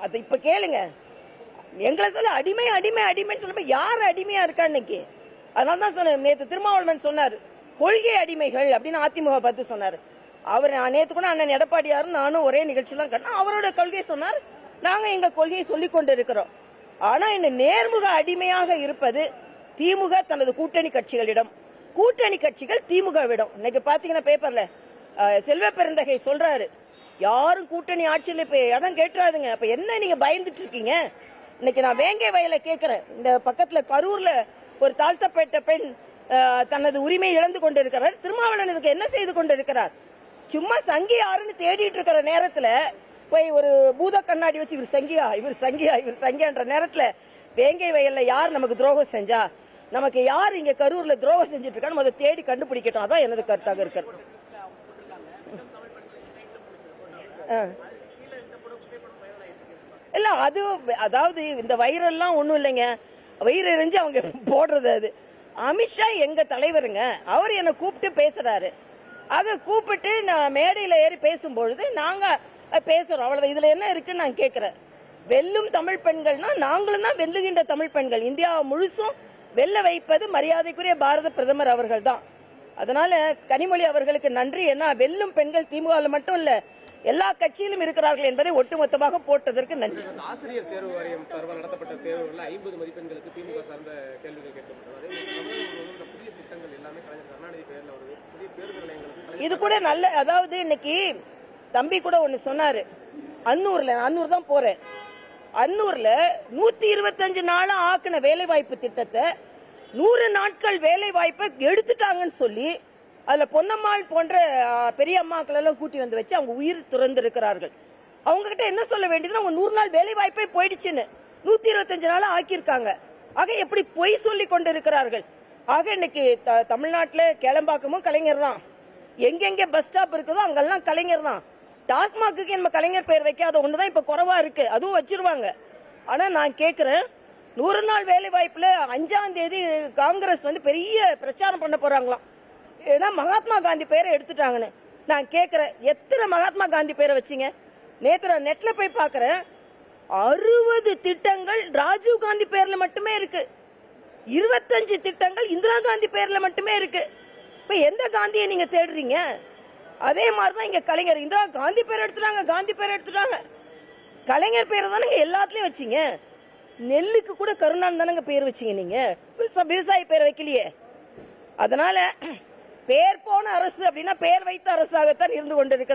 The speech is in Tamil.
அது இப்ப கேளுங்க, எங்களை சொல்ல அடிமை அடிமை அடிமைன்னு சொல்ல யார் அடிமையா இருக்கா இன்னைக்கு? அதனால தான் சொன்னேன், நேற்று திருமாவளவன் சொன்னார் கொள்கை அடிமைகள் அப்படின்னு அதிமுக பார்த்து சொன்னார். அவர் நேற்று கூட அண்ணன் எடப்பாடியாரும் நானும் ஒரே நிகழ்ச்சி தான் கட்டணும். அவரோட கொள்கை சொன்னார், நாங்க எங்க கொள்கையை சொல்லிக் கொண்டு இருக்கிறோம். ஆனா இந்த நேர்முக அடிமையாக இருப்பது திமுக தனது கூட்டணி கட்சிகளிடம், கூட்டணி கட்சிகள் திமுகவிடம். இன்னைக்கு பாத்தீங்கன்னா பேப்பர்ல செல்வ பெருந்தகை சொல்றாரு, யாரும் கூட்டணி ஆட்சியில் இப்ப இடம் கேட்டுறாதுங்க. அப்ப என்ன நீங்க பயந்துட்டு இருக்கீங்க? இன்னைக்கு நான் வேங்கை வயல கேட்கிறேன், இந்த பக்கத்துல கரூர்ல ஒரு தாழ்த்தப்பட்ட பெண் தனது உரிமை இழந்து கொண்டிருக்கிறார். திருமாவளவன் இதுக்கு என்ன செய்து கொண்டிருக்கிறார்? சும்மா சங்கி யாருன்னு தேடிட்டு இருக்கிற நேரத்துல போய் ஒரு பூத கண்ணாடி வச்சு இவர் சங்கியா இவர் சங்கியா இவர் சங்கியான்ற நேரத்துல வேங்கை வயல்ல யார் நமக்கு துரோகம் செஞ்சா, நமக்கு யார் இங்க கரூர்ல துரோகம் செஞ்சுட்டு இருக்கான்னு அதை தேடி கண்டுபிடிக்கட்டும். அதான் எனது கருத்தாக இருக்கிறது. இல்ல அது அதாவது இந்த வைரல்லாம் ஒண்ணும் இல்லைங்க, வயிறு எரிஞ்சு அவங்க போடுறது. அது அமித்ஷா எங்க தலைவருங்க, அவர் என்ன கூப்பிட்டு பேசுறாரு. ஆக கூப்பிட்டு நான் மேடையில ஏறி பேசும்பொழுது நாங்க பேசுறோம், அவ்வளவுதான். இதுல என்ன இருக்குன்னு நான் கேட்கிறேன். வெல்லும் தமிழ் பெண்கள்னா நாங்களும் தான் வெல்லுகின்ற தமிழ் பெண்கள். இந்தியா முழுசும் வெல்ல வைப்பது மரியாதைக்குரிய பாரத பிரதமர் அவர்கள் தான். அதனால கனிமொழி அவர்களுக்கு நன்றி. ஏன்னா வெல்லும் பெண்கள் திமுக மட்டும் இல்ல, எல்லா கட்சியிலும் இருக்கிறார்கள் என்பதை ஒட்டுமொத்தமாக போட்டதற்கு நன்றி. ஆசிரியர் தேர்வு வாரியம் சார்பாக நடத்தப்பட்ட தேர்வுகளில் 50 மதிப்பெண்களுக்கு திமுக சார்ந்த கேள்விகள் கேட்கப்பட்டது. புதிய திட்டங்கள் எல்லாமே கலைஞர் கருணாநிதி பெயர்ல வருது. புதிய பேருந்து நிலையங்களுக்கு இது கூட நல்ல, அதாவது இன்னைக்கு தம்பி கூட ஒன்னு சொன்னாரு, அன்னூர் தான் போறேன், அன்னூர்ல 125 நாளா ஆக்கின வேலை வாய்ப்பு திட்டத்தை 100 நாட்கள் வேலை வாய்ப்பை எடுத்துட்டாங்கன்னு சொல்லி அதுல பொன்னம்மாள் போன்ற பெரிய அம்மாக்கள் எல்லாம் கூட்டி வந்து வச்சு அவங்க உயிர் துறந்து இருக்கிறார்கள். அவங்க கிட்ட என்ன சொல்ல வேண்டியது, அவங்க 100 நாள் வேலை வாய்ப்பே போயிடுச்சுன்னு 125 நாளா ஆக்கியிருக்காங்க. ஆக எப்படி பொய் சொல்லி கொண்டு இருக்கிறார்கள். ஆக இன்னைக்கு தமிழ்நாட்டில் கேளம்பாக்கமும் கலைஞர் தான், எங்கெங்க பஸ் ஸ்டாப் இருக்குதோ அங்கெல்லாம் கலைஞர் தான். டாஸ்மாக்கு நம்ம கலைஞர் பெயர் வைக்காத ஒண்ணுதான் இப்ப குறைவா இருக்கு, அதுவும் வச்சிருவாங்க. ஆனா நான் கேட்கிறேன், 100 நாள் வேலை வாய்ப்புல 5ஆம் தேதி காங்கிரஸ் வந்து பெரிய பிரச்சாரம் பண்ண போறாங்களாம். ஏன்னா மகாத்மா காந்தி பேரை எடுத்துட்டாங்கன்னு. நான் கேட்கிறேன், எத்தனை மகாத்மா காந்தி பேரை வச்சீங்க? நேற்று நெட்ல போய் பாக்குறேன், 60 திட்டங்கள் ராஜீவ் காந்தி பேர்ல மட்டுமே இருக்கு, 25 திட்டங்கள் இந்திரா காந்தி பேர்ல மட்டுமே இருக்கு. இப்ப எந்த காந்தியை நீங்க தேடுறீங்க? அதே மாதிரிதான் இங்க கலைஞர் இந்திரா காந்தி பேர் எடுத்துட்டாங்க, காந்தி பேர் எடுத்துட்டாங்க. கலைஞர் பேரை தானங்க எல்லாத்துலயும் வச்சீங்க. நெல்லுக்கு கூட கருணாநிதி தானங்க பேர் வச்சீங்க, நீங்க விவசாயி பேர் வைக்கலையே. அதனால பேர் போன அரசு அப்படின்னா பேர் வைத்த அரசாகத்தான் இருந்து கொண்டிருக்கிறது.